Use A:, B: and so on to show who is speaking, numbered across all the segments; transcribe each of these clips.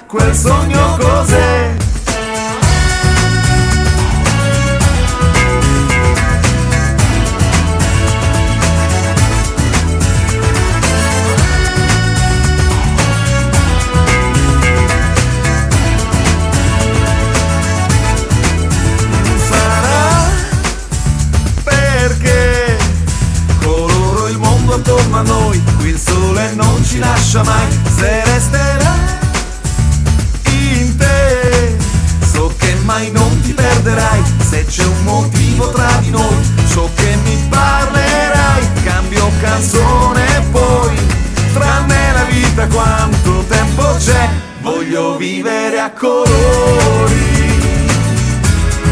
A: quel sogno cos'è? Attorno a noi, qui il sole non ci lascia mai. Se resterà in te, so che mai non ti perderai. Se c'è un motivo tra di noi, so che mi parlerai. Cambio canzone e poi, tranne la vita quanto tempo c'è. Voglio vivere a colori,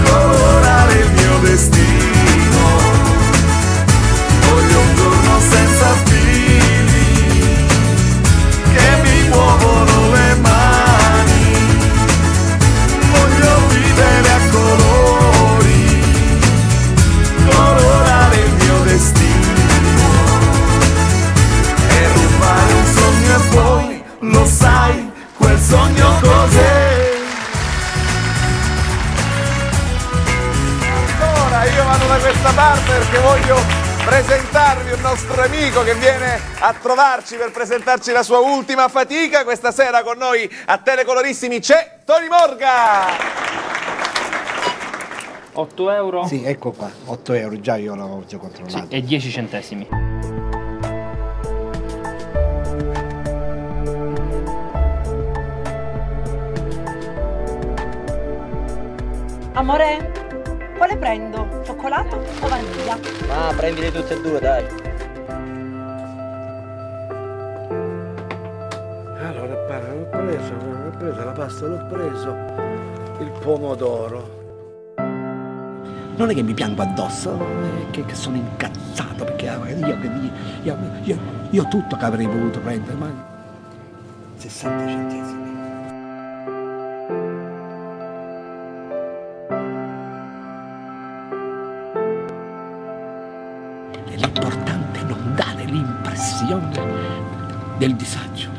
A: colorare il mio destino. Voglio un giorno senza fili che mi muovono le mani. Voglio vivere a colori, colorare il mio destino e rubare un sogno e poi, lo sai, quel sogno cos'è?
B: Ancora io vado da questa parte perché voglio presentarvi un nostro amico che viene a trovarci per presentarci la sua ultima fatica. Questa sera con noi a Telecolorissimi c'è Tony Morga.
C: 8 euro?
D: Sì, ecco qua, 8 euro, già io l'avevo già controllato.
C: Sì, e 10 centesimi.
E: Amore, quale prendo? Cioccolato o vaniglia?
C: Ah, prendili tutte e due, dai.
D: Allora, l'ho preso la pasta, l'ho preso il pomodoro. Non è che mi piango addosso, è che sono incazzato perché io tutto che avrei voluto prendere, ma 60 centesimi. L'importante è non dare l'impressione del disagio.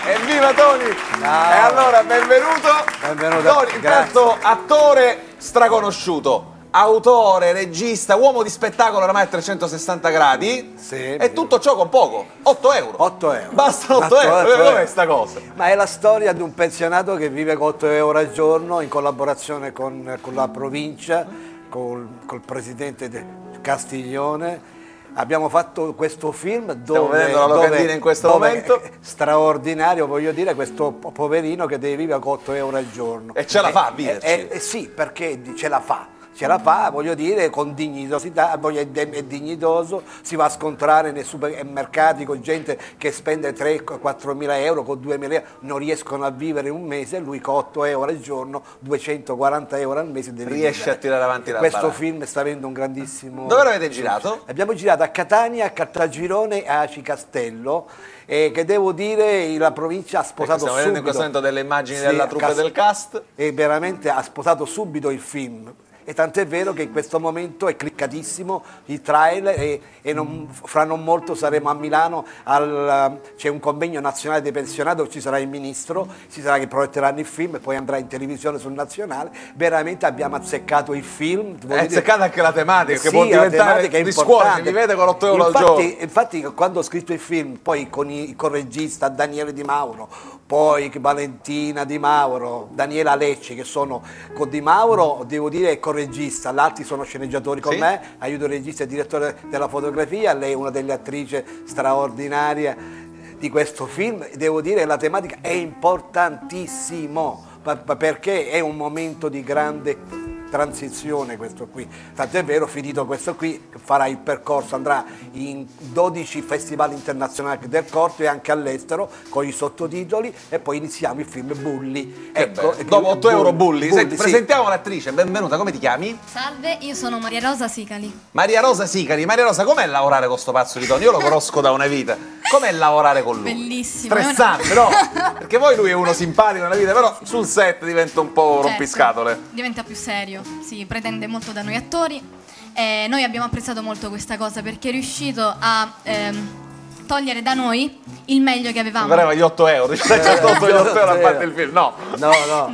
B: Evviva Tony! E allora benvenuto.
F: Benvenuto.
B: Tony, intanto attore straconosciuto, autore, regista, uomo di spettacolo oramai a 360 gradi.
F: Sì.
B: E tutto ciò con poco, 8 euro.
F: 8 euro.
B: Bastano 8 euro. Dov'è sta cosa?
F: Ma è la storia di un pensionato che vive con 8 euro al giorno in collaborazione con la provincia, col presidente Castiglione. Abbiamo fatto questo film dove...
B: Stiamo vedendo la locandina in questo momento.
F: Straordinario, voglio dire, questo poverino che deve vivere con 8 euro al giorno.
B: E ce la fa a viverci?
F: Sì, perché ce la fa. Ce la fa, voglio dire, con dignitosità, è dignitoso, si va a scontrare nei supermercati con gente che spende 3-4 mila euro, con 2 mila euro, non riescono a vivere un mese, lui con 8 euro al giorno, 240 euro al mese deve
B: riesce
F: vivere.
B: a tirare avanti la
F: Questo
B: barra.
F: film sta avendo un grandissimo...
B: Dove l'avete girato?
F: Abbiamo girato a Catania, a Caltagirone e a Aci Castello, che devo dire la provincia ha sposato
B: Stiamo vedendo in questo momento delle immagini
F: Sì,
B: della troupe del cast.
F: E veramente ha sposato subito il film. E tant'è vero che in questo momento è cliccatissimo il trailer e fra non molto saremo a Milano, c'è un convegno nazionale dei pensionati dove ci sarà il ministro, ci sarà che proietteranno il film e poi andrà in televisione sul nazionale. Veramente abbiamo azzeccato il film.
B: È azzeccata anche la tematica,
F: Sì,
B: che può diventare
F: è
B: di scuola, si vede con 8 euro al giorno.
F: Infatti quando ho scritto il film, poi con il regista Daniele Di Mauro, poi Valentina Di Mauro, Daniela Lecci, che sono con Di Mauro, devo dire, è corregista, gli altri sono sceneggiatori con me, aiuto il regista e direttore della fotografia, lei è una delle attrici straordinarie di questo film, devo dire la tematica è importantissimo, perché è un momento di grande transizione questo qui, tant'è vero, finito questo qui farà il percorso, andrà in 12 festival internazionali del corto e anche all'estero con i sottotitoli e poi iniziamo il film Bulli. Ecco,
B: dopo 8 euro Bulli. Senti,
F: sì.
B: presentiamo l'attrice, benvenuta, come ti chiami?
G: Salve, io sono Maria Rosa Sicali.
B: Maria Rosa Sicali. Maria Rosa, com'è lavorare con sto pazzo di Tony? Io lo conosco da una vita. Com'è lavorare con lui?
G: Bellissimo.
B: Stressante, no? Perché poi lui è uno simpatico nella vita, però sul set diventa un po' rompiscatole.
G: Diventa più serio, si pretende molto da noi attori e noi abbiamo apprezzato molto questa cosa perché è riuscito a togliere da noi il meglio che avevamo.
B: Pareva gli 8 euro, ci ha tolto gli 8 euro a parte il film. No.
G: No.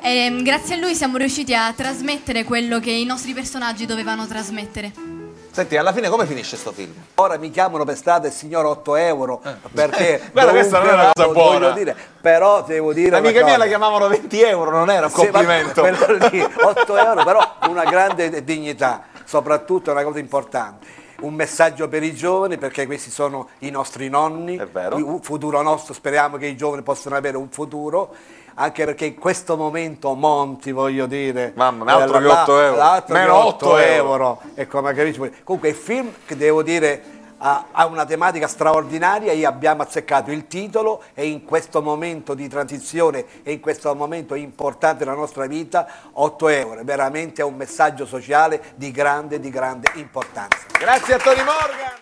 G: E grazie a lui siamo riusciti a trasmettere quello che i nostri personaggi dovevano trasmettere.
B: Senti, alla fine come finisce sto film?
F: Ora mi chiamano per strada il signor 8 euro perché
B: Guarda, questa non è una cosa buona.
F: voglio dire, però devo dire
B: Amica
F: una
B: mia
F: cosa.
B: la chiamavano 20 euro, non era un
F: Sì,
B: complimento.
F: ma quello lì, 8 euro, però una grande dignità, soprattutto è una cosa importante. Un messaggio per i giovani, perché questi sono i nostri nonni,
B: È vero.
F: il futuro nostro, speriamo che i giovani possano avere un futuro, anche perché in questo momento Monti, voglio dire,
B: Mamma mia, altro che 8 euro.
F: meno 8 euro. E come capisci, comunque il film, che devo dire, ha una tematica straordinaria, e abbiamo azzeccato il titolo, e in questo momento di transizione e in questo momento importante della nostra vita 8 euro, veramente è un messaggio sociale di grande importanza.
B: Grazie a Tony Morgan.